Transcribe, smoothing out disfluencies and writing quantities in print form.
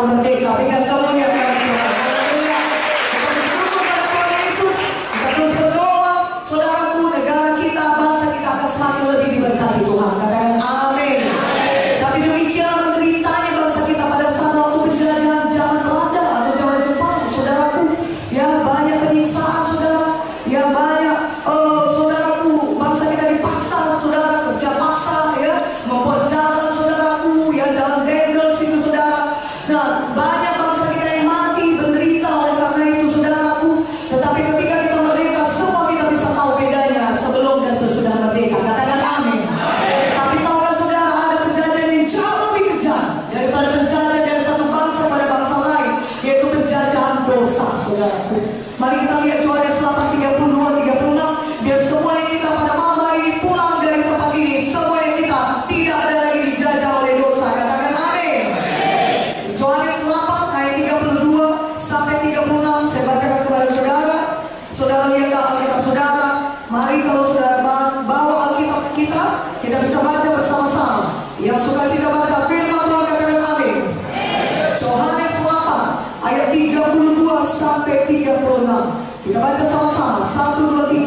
Tuhan merdeka. Berikan kemuliaan kepada Tuhan. Haleluya. Kita bersyukur pada Tuhan Yesus. Kita terus berdoa, saudaraku, negara kita, bangsa kita akan semakin lebih diberkati Tuhan. Katakan amin. Tapi demikian menderitanya bangsa kita pada saat waktu penjajahan zaman Belanda atau zaman Jepang, saudaraku. Ya, banyak penyiksaan, saudara. Ya, banyak saudaraku, bangsa kita dipaksa, saudara, kerja paksa, ya, membuat jalan, saudaraku, ya, jalan dendels itu, saudara. Nah, banyak bangsa kita yang mati, menderita oleh karena itu, saudaraku. Tetapi ketika kita merdeka, semua kita bisa tahu bedanya sebelum dan sesudah merdeka. Katakan amin. Tapi tahukah saudara, ada penjajahan yang jauh lebih kejam daripada penjajahan dari satu bangsa pada bangsa lain, yaitu penjajahan dosa, saudaraku. Mari kita lihat Yohanes 8:32-36. Biar semua yang kita pada malam hari ini pulang dari tempat ini, semua yang kita tidak ada lagi dijajah oleh dosa. Katakan amin. Yohanes 8 ayat 32-36. Saya bacakan kepada saudara. Saudara lihatlah Alkitab saudara. Mari kalau saudara bawa Alkitab kita bisa baca bersama-sama. Yang suka cita baca firman Tuhan, katakan amin. Yohanes 8 ayat 32-36. Kita baca sama-sama. 1, 2, 3.